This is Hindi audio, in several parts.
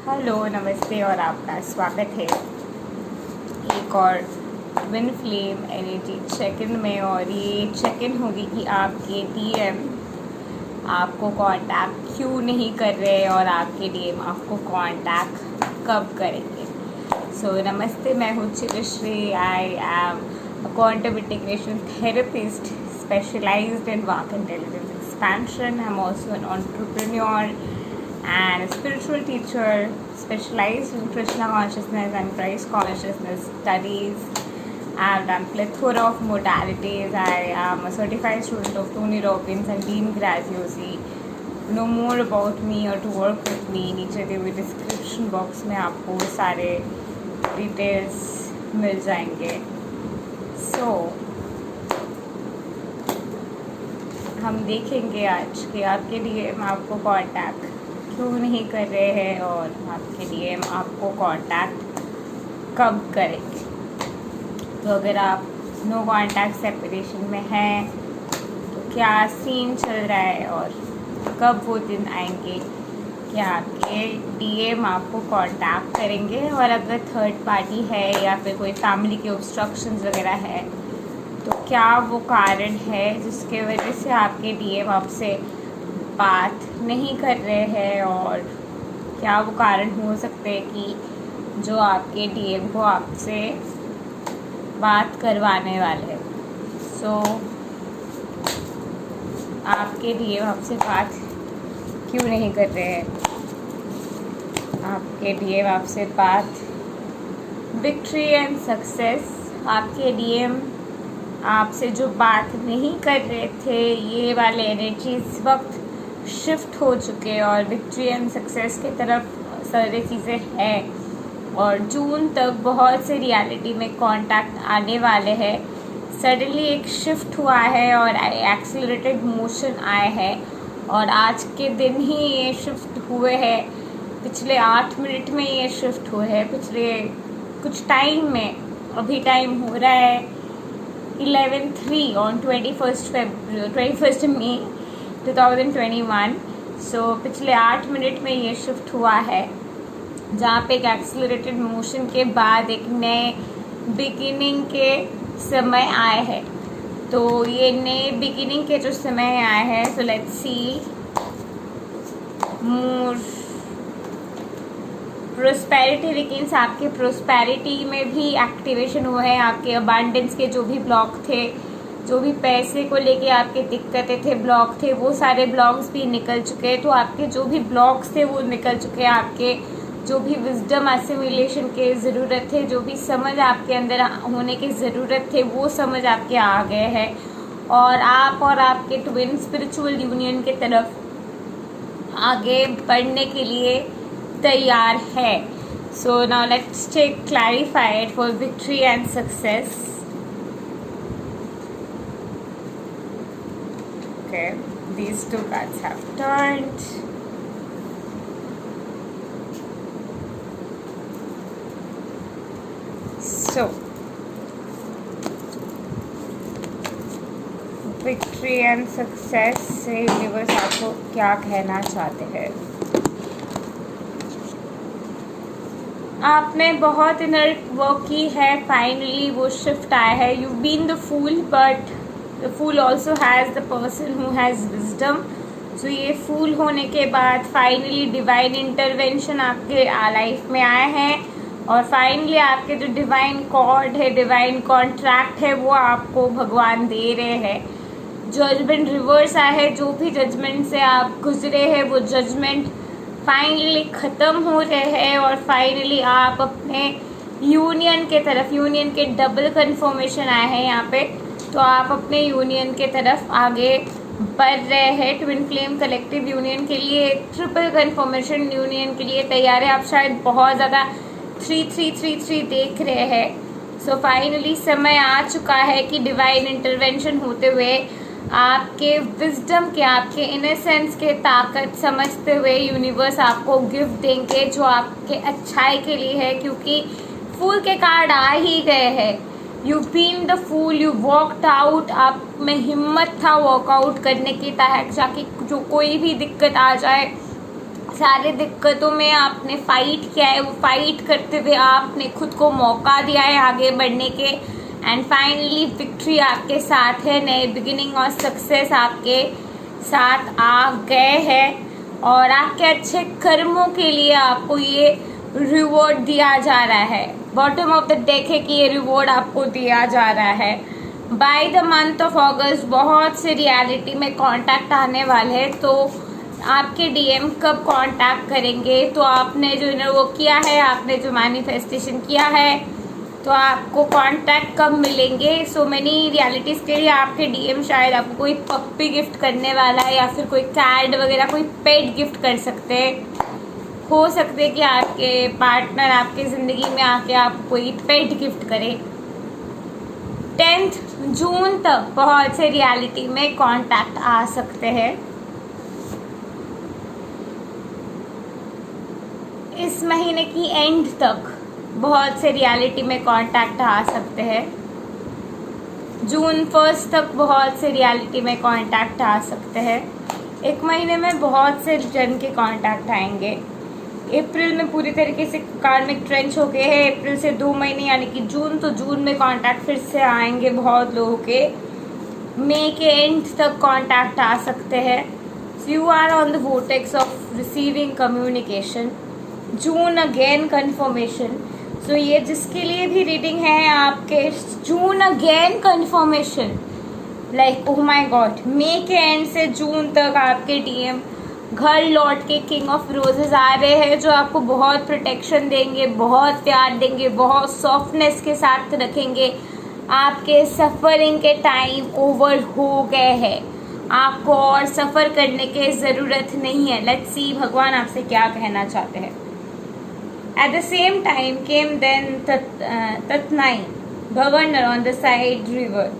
हेलो, नमस्ते और आपका स्वागत है एक और twin flame energy check in में। और ये चेक इन होगी कि आपके डीएम आपको कांटेक्ट क्यों नहीं कर रहे और आपके डीएम आपको कांटेक्ट कब करेंगे। नमस्ते, मैं हूँ Chitrashree. I am a quantum integration therapist specialized in work intelligence expansion. I am also an entrepreneur and a spiritual teacher specialized in Krishna consciousness and Christ consciousness studies. I've done plethora of modalities. I am a certified student of Tony Robbins and Dean Graziosi. To know more about me or to work with me, नीचे दिए हुए डिस्क्रिप्शन बॉक्स में आपको सारे डिटेल्स मिल जाएंगे। हम देखेंगे आज कि आपके डीएम आपको कांटेक्ट क्यों नहीं कर रहे हैं और आपके डीएम आपको कांटेक्ट कब करेंगे। तो अगर आप नो कांटेक्ट सेपरेशन में हैं तो क्या सीन चल रहा है और कब वो दिन आएंगे कि आपके डीएम आपको कांटेक्ट करेंगे। और अगर थर्ड पार्टी है या फिर कोई फैमिली के ऑब्स्ट्रक्शंस वगैरह है तो क्या वो कारण है जिसके वजह से आपके डीएम आपसे बात नहीं कर रहे हैं। और क्या वो कारण हो सकते हैं कि जो आपके डीएम को आपसे बात करवाने वाले हैं। आपके डीएम आपसे बात क्यों नहीं कर रहे हैं। आपके डीएम आपसे बात विक्ट्री एंड सक्सेस। आपके डीएम आपसे जो बात नहीं कर रहे थे, ये वाले एनर्जी इस वक्त शिफ्ट हो चुके और विक्ट्री एंड सक्सेस की तरफ सारी चीज़ें हैं। और जून तक बहुत से रियलिटी में कांटेक्ट आने वाले हैं। सडनली एक शिफ्ट हुआ है और एक्सीलरेटेड मोशन आए हैं और आज के दिन ही ये शिफ्ट हुए हैं। पिछले 8 मिनट में ये शिफ्ट हुए हैं। पिछले कुछ टाइम में अभी टाइम हो रहा है 11:03 ऑन 21 मई 2021। पिछले 8 मिनट में ये शिफ्ट हुआ है जहाँ पे एक एक्सीलरेटेड मोशन के बाद एक नए बिगिनिंग के समय आए हैं। तो ये नए बिगिनिंग के जो समय आए हैं, so let's see more prosperity begins. आपके प्रोस्पेरिटी में भी एक्टिवेशन हुआ है। आपके अबांडेंस के जो भी ब्लॉक थे, जो भी पैसे को लेके आपके दिक्कतें थे, ब्लॉक थे, वो सारे ब्लॉक्स भी निकल चुके हैं। तो आपके जो भी ब्लॉक्स थे वो निकल चुके हैं। आपके जो भी विजडम एसिमिलेशन के ज़रूरत थे, जो भी समझ आपके अंदर होने की ज़रूरत थे, वो समझ आपके आ गए हैं और आप और आपके ट्विन स्पिरिचुअल यूनियन के तरफ आगे बढ़ने के लिए तैयार है। So now let's take clarified for victory and success. Okay, these two cards have turned. So, victory and success से यूनिवर्स आपको क्या कहना चाहते हैं। आपने बहुत इनर वर्क की है, फाइनली वो शिफ्ट आया है। You been the fool but the fool also has the person who has wisdom. So ये फूल होने के बाद फाइनली डिवाइन इंटरवेंशन आपके लाइफ में आए हैं और फाइनली आपके जो डिवाइन कॉर्ड है, डिवाइन कॉन्ट्रैक्ट है, वो आपको भगवान दे रहे हैं। जजमेंट रिवर्स आया है। जो भी जजमेंट से आप गुजरे हैं वो जजमेंट फाइनली ख़त्म हो रहे हैं और फाइनली आप अपने यूनियन के तरफ, यूनियन के डबल कन्फर्मेशन आए हैं यहाँ पे। तो आप अपने यूनियन के तरफ आगे बढ़ रहे हैं। ट्विन फ्लेम कलेक्टिव यूनियन के लिए, ट्रिपल कन्फर्मेशन यूनियन के लिए तैयार है। आप शायद बहुत ज़्यादा 3333 देख रहे हैं। सो फाइनली समय आ चुका है कि डिवाइन इंटरवेंशन होते हुए आपके विजडम के, आपके इनोसेंस के ताकत समझते हुए यूनिवर्स आपको गिफ्ट देंगे जो आपके अच्छाई के लिए है। क्योंकि फूल के कार्ड आ ही गए हैं। You been the fool, you walked out. आप में हिम्मत था वॉकआउट करने की, ताकि जो कोई भी दिक्कत आ जाए सारे दिक्कतों में आपने फाइट किया है, वो फाइट करते हुए आपने खुद को मौका दिया है आगे बढ़ने के, एंड फाइनली विक्ट्री आपके साथ है। नए बिगिनिंग और सक्सेस आपके साथ आ गए हैं और आपके अच्छे कर्मों के लिए आपको ये रिवॉर्ड दिया जा रहा है। बॉटम ऑफ द डेक है कि ये रिवॉर्ड आपको दिया जा रहा है। बाय द मंथ ऑफ अगस्त बहुत से रियलिटी में कांटेक्ट आने वाले हैं, तो आपके डीएम कब कांटेक्ट करेंगे, तो आपने जो इनर वर्क किया है, आपने जो मैनिफेस्टेशन किया है, तो आपको कांटेक्ट कब मिलेंगे। सो मेनी रियलिटीज़ के लिए आपके डीएम शायद आपको कोई पप्पी गिफ्ट करने वाला है या फिर कोई कैट वगैरह कोई पेट गिफ्ट कर सकते हैं। हो सकते हैं कि आपके पार्टनर आपके ज़िंदगी में आके आपको कोई पेट गिफ्ट करे। 10 जून तक बहुत से रियलिटी में कांटेक्ट आ सकते हैं। इस महीने की एंड तक बहुत से रियलिटी में कांटेक्ट आ सकते हैं। जून 1 तक बहुत से रियलिटी में कांटेक्ट आ सकते हैं। एक महीने में बहुत से जन के कांटेक्ट आएंगे। अप्रैल में पूरी तरीके से कार्मिक ट्रेंच हो गए हैं। अप्रैल से 2 महीने यानी कि जून, तो जून में कांटेक्ट फिर से आएंगे बहुत लोगों के। मई के एंड तक कांटेक्ट आ सकते हैं। You are on the vortex of receiving communication. June again confirmation. So ये जिसके लिए भी रीडिंग है आपके, June again confirmation, like oh my god. मई के एंड से जून तक आपके डीएम घर लौट के किंग ऑफ रोजेस आ रहे हैं, जो आपको बहुत प्रोटेक्शन देंगे, बहुत प्यार देंगे, बहुत सॉफ्टनेस के साथ रखेंगे। आपके सफरिंग के टाइम ओवर हो गए हैं, आपको और सफ़र करने की ज़रूरत नहीं है। लेट्स सी भगवान आपसे क्या कहना चाहते हैं। At the same time came then Tatnai, governor on the side river,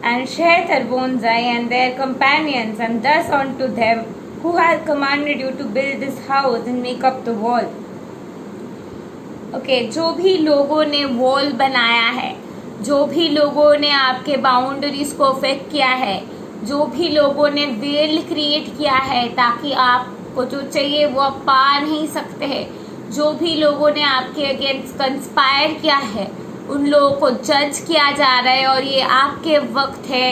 and Shethar-bonzai and their companions, and thus unto them who had commanded you to build this house and make up the wall. Okay, जो भी लोगों ने वॉल बनाया है, जो भी लोगों ने आपके बाउंड्रीज को अफेक्ट किया है, जो भी लोगों ने वेल क्रिएट किया है ताकि आपको जो चाहिए वो आप पा नहीं सकते हैं, जो भी लोगों ने आपके अगेंस्ट कंस्पायर किया है, उन लोगों को जज किया जा रहा है। और ये आपके वक्त है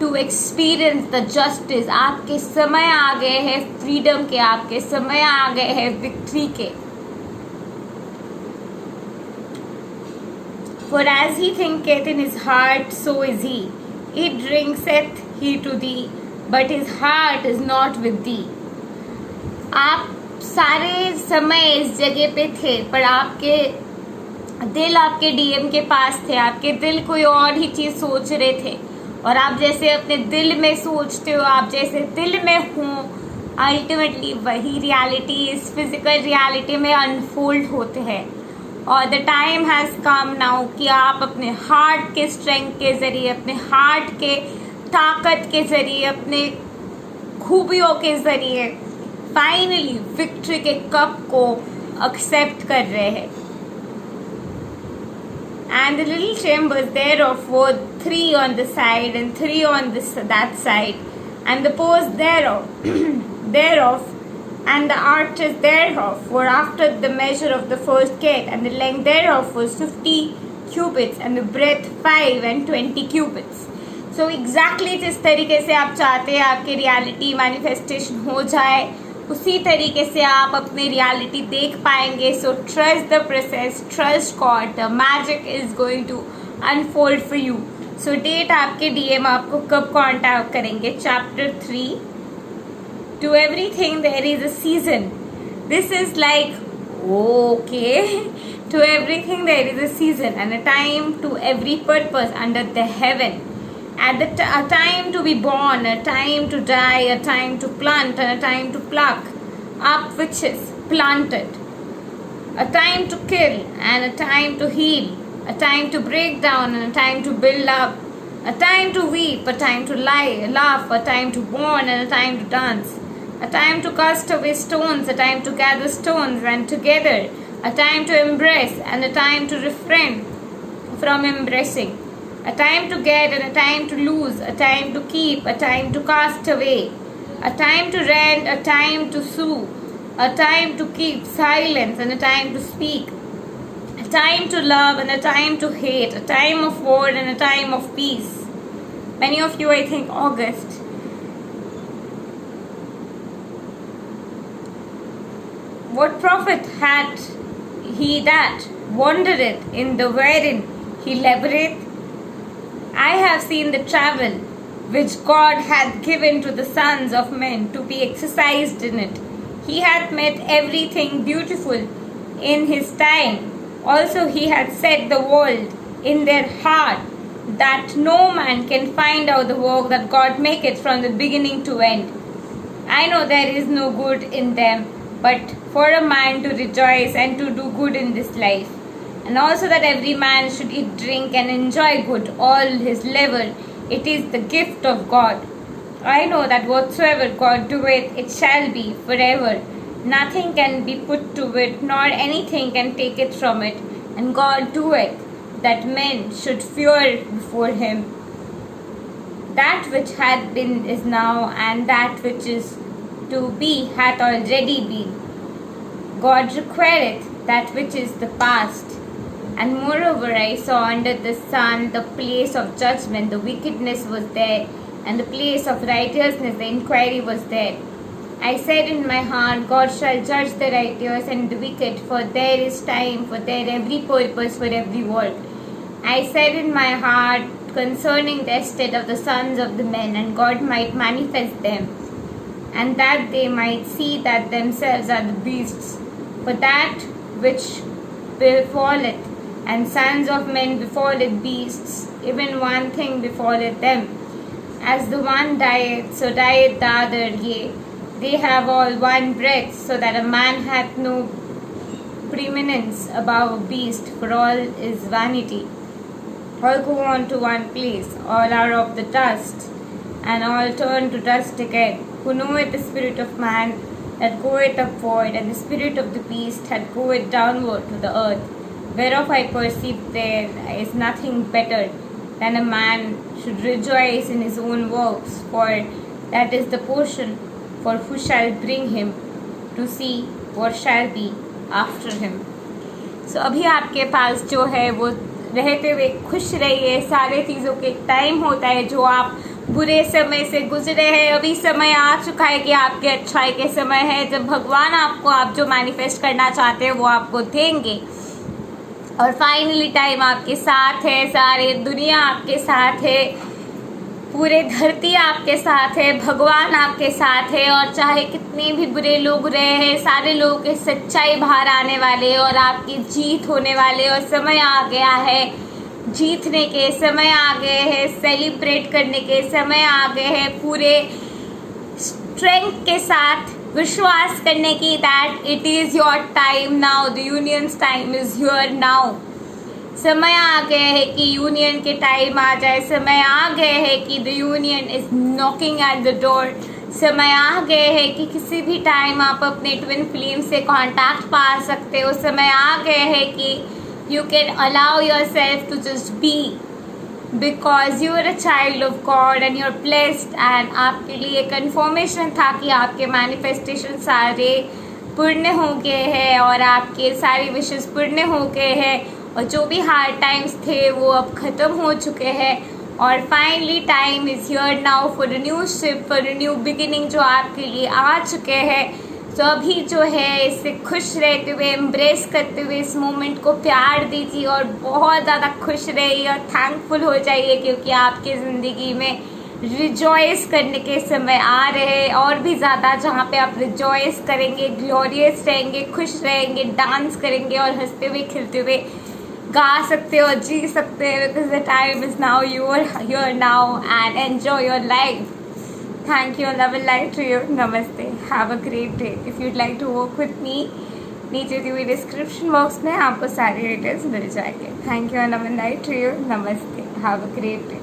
टू एक्सपीरियंस द जस्टिस। आपके समय आ गए हैं फ्रीडम के, आपके समय आ गए हैं विक्ट्री के। For as he thinketh in his heart, so is he. He drinketh he to thee, but his heart is not with thee. आप सारे समय इस जगह पे थे, पर आपके दिल आपके डीएम के पास थे। आपके दिल कोई और ही चीज़ सोच रहे थे, और आप जैसे अपने दिल में सोचते हो, आप जैसे दिल में हो, अल्टीमेटली वही रियलिटी इस फिजिकल रियलिटी में अनफोल्ड होते हैं। और the time has come now कि आप अपने हार्ट के स्ट्रेंथ के ज़रिए, अपने हार्ट के ताकत के ज़रिए, अपने खूबियों के ज़रिए फाइनली विक्ट्री के कप को एक्सेप्ट कर रहे हैं। And the little chambers thereof were 3 on the side and 3 on that side, and the posts thereof and the arches thereof were after the measure of the first gate, and the length thereof was 50 cubits, and the breadth 5 and 20 cubits. So exactly जिस तरीके से आप चाहते हैं आपकी रियलिटी मैनिफेस्टेशन हो जाए, उसी तरीके से आप अपनी रियलिटी देख पाएंगे। So trust the process, trust God, the magic is going to unfold for you. So date आपके डीएम आपको कब कॉन्टैक्ट करेंगे। Chapter 3, to everything there is a season. This is like okay, to everything there is a season and a time to every purpose under the heaven. At a time to be born, a time to die, a time to plant, and a time to pluck up which is planted. A time to kill and a time to heal. A time to break down and a time to build up. A time to weep, a time to laugh, a time to mourn and a time to dance. A time to cast away stones, a time to gather stones and together. A time to embrace and a time to refrain from embracing. A time to get and a time to lose, a time to keep, a time to cast away, a time to rent, a time to sue, a time to keep silence and a time to speak, a time to love and a time to hate, a time of war and a time of peace. Many of you, I think, August. What profit had he that wandereth in the wherein he laboureth? I have seen the travel which God hath given to the sons of men to be exercised in it. He hath made everything beautiful in his time. Also he hath set the world in their heart, that no man can find out the work that God maketh from the beginning to end. I know there is no good in them, but for a man to rejoice and to do good in this life, and also that every man should eat, drink, and enjoy good all his level. It is the gift of God. I know that whatsoever God doeth, it shall be forever. Nothing can be put to it, nor anything can take it from it. And God doeth that men should fear before him. That which hath been is now, and that which is to be hath already been. God requireth that which is the past. And moreover, I saw under the sun the place of judgment, the wickedness was there, and the place of righteousness, the inquiry was there. I said in my heart, God shall judge the righteous and the wicked, for there is time for their every purpose, for every work. I said in my heart concerning the estate of the sons of the men, and God might manifest them, and that they might see that themselves are the beasts. For that which befalleth and sons of men befalleth beasts, even one thing befalleth them. As the one dieth, so dieth the other, yea, they have all one breath, so that a man hath no preeminence above a beast, for all is vanity. All go on to one place, all are of the dust, and all turn to dust again. Who knoweth the spirit of man that goeth upward, and the spirit of the beast that goeth downward to the earth, whereof I perceive there is nothing better than a man should rejoice in his own works, for that is the portion, for who shall bring him to see what shall be after him. So अभी आपके पास जो है वो रहते हुए खुश रहिए. सारे चीज़ों के एक टाइम होता है. जो आप बुरे समय से गुजरे हैं, अभी समय आ चुका है कि आपके अच्छाई के समय है, जब भगवान आपको आप जो मैनिफेस्ट करना चाहते हैं वो आपको देंगे. और फाइनली टाइम आपके साथ है, सारे दुनिया आपके साथ है, पूरे धरती आपके साथ है, भगवान आपके साथ है. और चाहे कितने भी बुरे लोग रहे हैं, सारे लोगों की सच्चाई बाहर आने वाले और आपकी जीत होने वाले. और समय आ गया है जीतने के, समय आ गए हैं सेलिब्रेट करने के, समय आ गए हैं पूरे स्ट्रेंथ के साथ विश्वास करने की that it is your time now, the unions time is here now. समय आ गए है कि यूनियन के टाइम आ जाए. समय आ गए है कि the union is knocking at the door. समय आ गए है कि किसी भी टाइम आप अपने ट्विन फ्लेम से कांटेक्ट पा सकते हो. समय आ गए है कि you can allow yourself to just be, because you are a child of God and you are blessed. And आपके लिए कन्फर्मेशन था कि आपके मैनिफेस्टेशन सारे पूर्ण हो गए हैं और आपके सारे विशेष पूर्ण हो गए हैं. और जो भी हार्ड टाइम्स थे वो अब ख़त्म हो चुके हैं. और finally time is here now for a new ship, for a new beginning जो आपके लिए आ चुके हैं. तो अभी जो है इससे खुश रहते हुए, एम्ब्रेस करते हुए इस मोमेंट को प्यार दीजिए और बहुत ज़्यादा खुश रहिए और थैंकफुल हो जाइए, क्योंकि आपकी ज़िंदगी में रिजॉइस करने के समय आ रहे हैं. और भी ज़्यादा जहाँ पे आप रिजॉइस करेंगे, ग्लोरियस रहेंगे, खुश रहेंगे, डांस करेंगे और हंसते हुए खिलते हुए गा सकते हो, जी सकते हैं. Because the time is now, you are here now and enjoy your life. Thank you, love and light to you. नमस्ते, have a great day. If you'd like to work with me, नीचे दी हुई डिस्क्रिप्शन बॉक्स में आपको सारी डिटेल्स मिल जाएंगे. Thank you, love and light to you. नमस्ते, हैव अ ग्रेट डे.